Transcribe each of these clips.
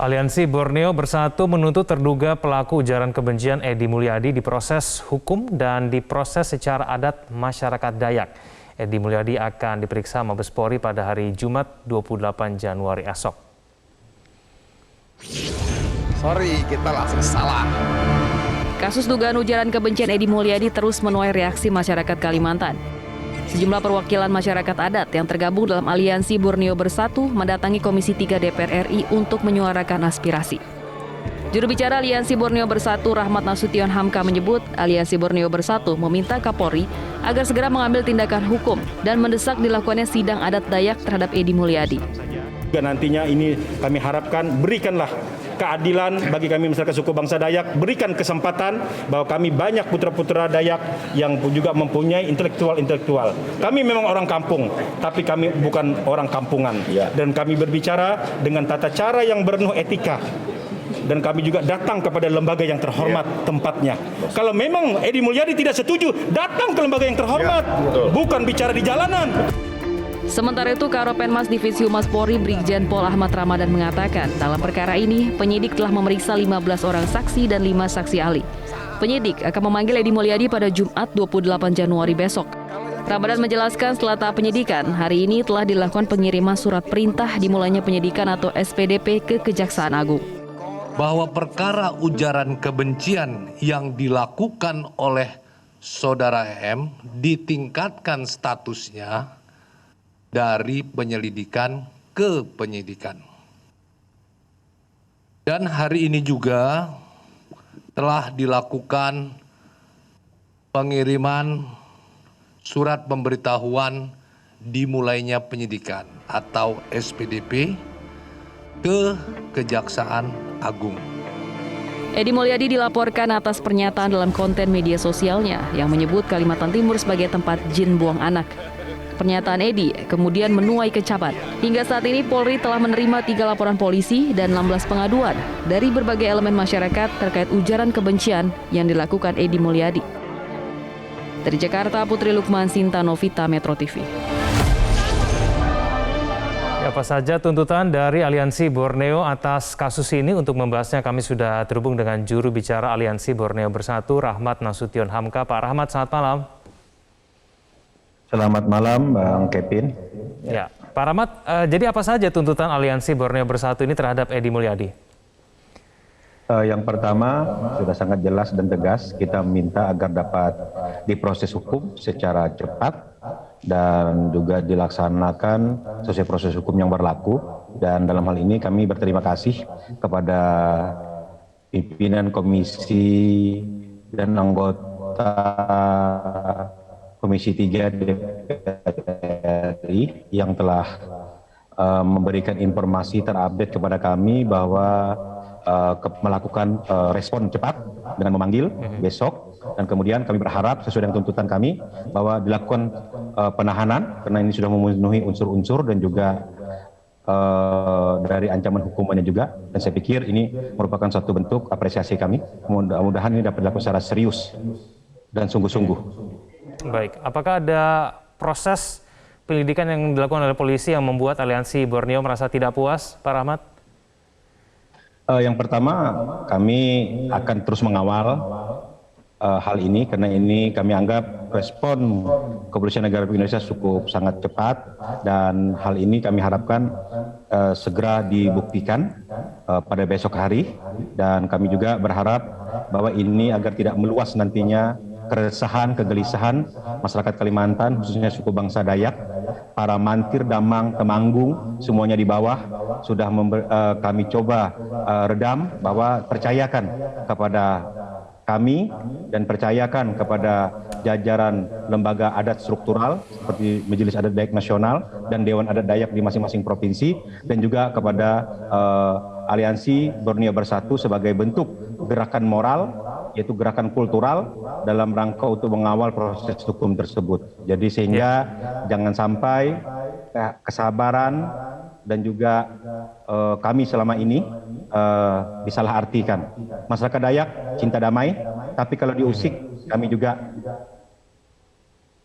Aliansi Borneo Bersatu menuntut terduga pelaku ujaran kebencian Edi Mulyadi diproses hukum dan diproses secara adat masyarakat Dayak. Edi Mulyadi akan diperiksa Mabes Polri pada hari Jumat 28 Januari esok. Sorry, kita langsung salah. Kasus dugaan ujaran kebencian Edi Mulyadi terus menuai reaksi masyarakat Kalimantan. Sejumlah perwakilan masyarakat adat yang tergabung dalam Aliansi Borneo Bersatu mendatangi Komisi 3 DPR RI untuk menyuarakan aspirasi. Juru bicara Aliansi Borneo Bersatu Rahmat Nasution Hamka menyebut Aliansi Borneo Bersatu meminta Kapolri agar segera mengambil tindakan hukum dan mendesak dilakukannya sidang adat Dayak terhadap Edi Mulyadi. Nantinya ini kami harapkan berikanlah keadilan bagi kami masyarakat suku bangsa Dayak, berikan kesempatan bahwa kami banyak putra-putra Dayak yang juga mempunyai intelektual. Kami memang orang kampung, tapi kami bukan orang kampungan. Dan kami berbicara dengan tata cara yang penuh etika. Dan kami juga datang kepada lembaga yang terhormat tempatnya. Kalau memang Edi Mulyadi tidak setuju, datang ke lembaga yang terhormat, bukan bicara di jalanan. Sementara itu, Karopenmas Divisi Humas Polri Brigjen Pol Ahmad Ramadan mengatakan dalam perkara ini penyidik telah memeriksa 15 orang saksi dan 5 saksi ahli. Penyidik akan memanggil Edi Mulyadi pada Jumat 28 Januari besok. Ramadan menjelaskan setelah tahap penyidikan, hari ini telah dilakukan pengiriman surat perintah dimulainya penyidikan atau SPDP ke Kejaksaan Agung. Bahwa perkara ujaran kebencian yang dilakukan oleh Saudara EM ditingkatkan statusnya dari penyelidikan ke penyidikan. Dan hari ini juga telah dilakukan pengiriman surat pemberitahuan dimulainya penyidikan atau SPDP ke Kejaksaan Agung. Edi Mulyadi dilaporkan atas pernyataan dalam konten media sosialnya yang menyebut Kalimantan Timur sebagai tempat jin buang anak. Pernyataan Edi kemudian menuai kecapan. Hingga saat ini Polri telah menerima 3 laporan polisi dan 16 pengaduan dari berbagai elemen masyarakat terkait ujaran kebencian yang dilakukan Edi Mulyadi. Dari Jakarta, Putri Lukman, Sinta Novita, Metro TV. Apa saja tuntutan dari Aliansi Borneo atas kasus ini? Untuk membahasnya kami sudah terhubung dengan juru bicara Aliansi Borneo Bersatu Rahmat Nasution Hamka. Pak Rahmat, selamat malam. Selamat malam, Bang Kevin. Ya, Pak Rahmat, jadi apa saja tuntutan Aliansi Borneo Bersatu ini terhadap Edi Mulyadi? Yang pertama, sudah sangat jelas dan tegas, kita minta agar dapat diproses hukum secara cepat dan juga dilaksanakan sesuai proses hukum yang berlaku. Dan dalam hal ini kami berterima kasih kepada pimpinan komisi dan anggota Komisi 3 DPR RI yang telah memberikan informasi terupdate kepada kami bahwa melakukan respon cepat dengan memanggil besok, dan kemudian kami berharap sesuai dengan tuntutan kami bahwa dilakukan penahanan karena ini sudah memenuhi unsur-unsur dan juga dari ancaman hukumannya juga, dan saya pikir ini merupakan suatu bentuk apresiasi kami. Mudah-mudahan ini dapat dilakukan secara serius dan sungguh-sungguh. Baik, apakah ada proses penyelidikan yang dilakukan oleh polisi yang membuat Aliansi Borneo merasa tidak puas, Pak Rahmat? Yang pertama, kami akan terus mengawal hal ini karena ini kami anggap respon Kepolisian Negara Republik Indonesia cukup sangat cepat, dan hal ini kami harapkan segera dibuktikan pada besok hari, dan kami juga berharap bahwa ini agar tidak meluas nantinya keresahan, kegelisahan masyarakat Kalimantan, khususnya suku bangsa Dayak, para Mantir, Damang, Temanggung, semuanya di bawah sudah kami coba redam, bahwa percayakan kepada kami dan percayakan kepada jajaran lembaga adat struktural seperti Majelis Adat Dayak Nasional dan Dewan Adat Dayak di masing-masing provinsi, dan juga kepada Aliansi Borneo Bersatu sebagai bentuk gerakan moral, yaitu gerakan kultural dalam rangka untuk mengawal proses hukum tersebut. Jadi sehingga jangan sampai kesabaran dan juga kami selama ini disalahartikan. Masyarakat Dayak cinta damai, tapi kalau diusik kami juga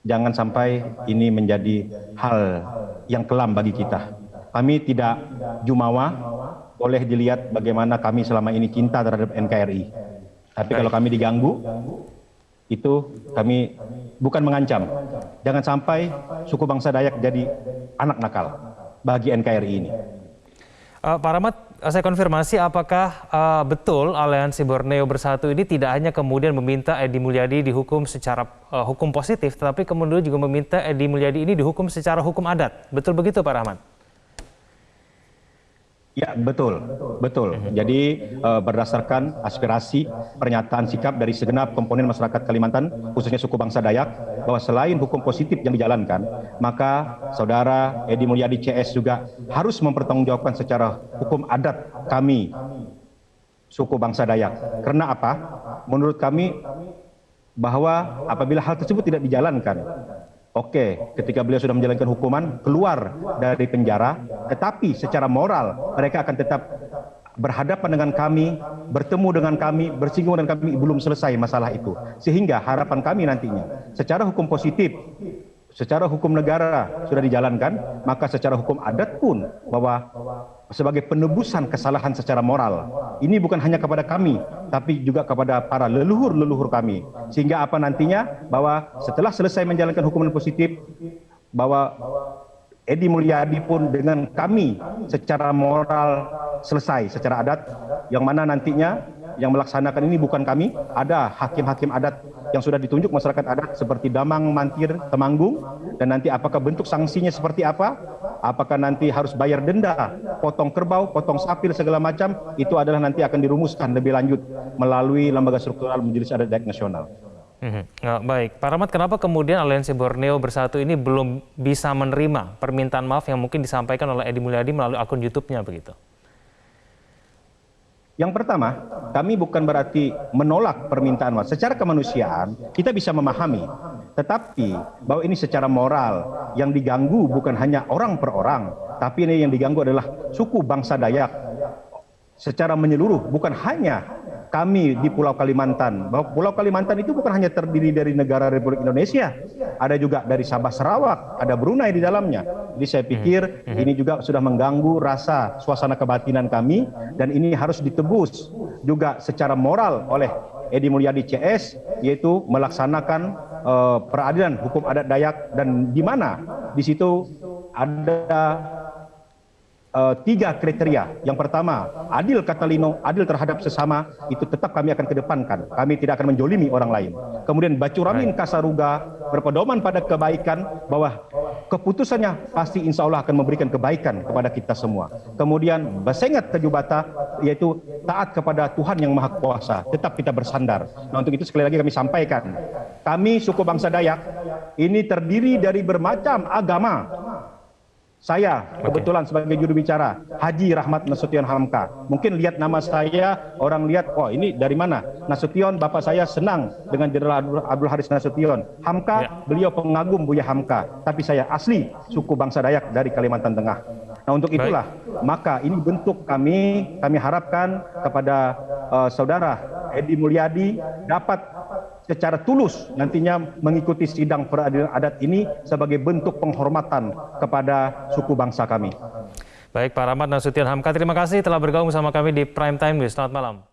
jangan sampai ini menjadi hal yang kelam bagi kita. Kami tidak jumawa, boleh dilihat bagaimana kami selama ini cinta terhadap NKRI. Tapi kalau kami diganggu, itu kami bukan mengancam. Jangan sampai suku bangsa Dayak jadi anak nakal bagi NKRI ini. Pak Rahmat, saya konfirmasi apakah betul Aliansi Borneo Bersatu ini tidak hanya kemudian meminta Edy Mulyadi dihukum secara hukum positif, tetapi kemudian juga meminta Edy Mulyadi ini dihukum secara hukum adat. Betul begitu Pak Rahmat? Ya, betul. Jadi berdasarkan aspirasi, pernyataan sikap dari segenap komponen masyarakat Kalimantan, khususnya suku bangsa Dayak, bahwa selain hukum positif yang dijalankan, maka saudara Edy Mulyadi CS juga harus mempertanggungjawabkan secara hukum adat kami, suku bangsa Dayak. Karena apa? Menurut kami bahwa apabila hal tersebut tidak dijalankan, oke, ketika beliau sudah menjalankan hukuman, keluar dari penjara, tetapi secara moral mereka akan tetap berhadapan dengan kami, bertemu dengan kami, bersinggung dengan kami, belum selesai masalah itu. Sehingga harapan kami nantinya, secara hukum positif, secara hukum negara sudah dijalankan, maka secara hukum adat pun bahwa sebagai penebusan kesalahan secara moral, ini bukan hanya kepada kami, tapi juga kepada para leluhur-leluhur kami. Sehingga apa nantinya, bahwa setelah selesai menjalankan hukuman positif, bahwa Edy Mulyadi pun dengan kami secara moral selesai secara adat, yang mana nantinya yang melaksanakan ini bukan kami, ada hakim-hakim adat yang sudah ditunjuk masyarakat adat seperti Damang, Mantir, Temanggung, dan nanti apakah bentuk sanksinya seperti apa, apakah nanti harus bayar denda, potong kerbau, potong sapil, segala macam, itu adalah nanti akan dirumuskan lebih lanjut melalui Lembaga Struktural Majelis Adat Dayak Nasional. Baik, Pak Rahmat, kenapa kemudian Aliansi Borneo Bersatu ini belum bisa menerima permintaan maaf yang mungkin disampaikan oleh Edy Mulyadi melalui akun YouTube-nya begitu? Yang pertama, kami bukan berarti menolak permintaan maaf. Secara kemanusiaan, kita bisa memahami. Tetapi, bahwa ini secara moral, yang diganggu bukan hanya orang per orang, tapi ini yang diganggu adalah suku bangsa Dayak. Secara menyeluruh, bukan hanya kami di Pulau Kalimantan. Bahwa Pulau Kalimantan itu bukan hanya terdiri dari negara Republik Indonesia. Ada juga dari Sabah Sarawak, ada Brunei di dalamnya. Jadi saya pikir ini juga sudah mengganggu rasa suasana kebatinan kami, dan ini harus ditebus juga secara moral oleh Edy Mulyadi CS, yaitu melaksanakan peradilan hukum adat Dayak, dan di mana di situ ada 3 kriteria. Yang pertama, adil kata Lino, adil terhadap sesama, itu tetap kami akan kedepankan. Kami tidak akan menjolimi orang lain. Kemudian Bacuramin Kasaruga, berpedoman pada kebaikan, bahwa keputusannya pasti insya Allah akan memberikan kebaikan kepada kita semua. Kemudian Basengat Kejubata, yaitu taat kepada Tuhan yang Maha Kuasa, tetap kita bersandar. Nah, untuk itu sekali lagi kami sampaikan, kami suku bangsa Dayak ini terdiri dari bermacam agama. Saya kebetulan sebagai juru bicara Haji Rahmat Nasution Hamka. Mungkin lihat nama saya, orang lihat, oh ini dari mana? Nasution, bapak saya senang dengan Jenderal Abdul Haris Nasution. Hamka, beliau pengagum Buya Hamka. Tapi saya asli suku bangsa Dayak dari Kalimantan Tengah. Nah, untuk itulah, maka ini bentuk kami harapkan kepada saudara Edy Mulyadi dapat secara tulus nantinya mengikuti sidang peradilan adat ini sebagai bentuk penghormatan kepada suku bangsa kami. Baik, Pak Rahmat Nasution Hamka, terima kasih telah bergabung bersama kami di Prime Time News. Selamat malam.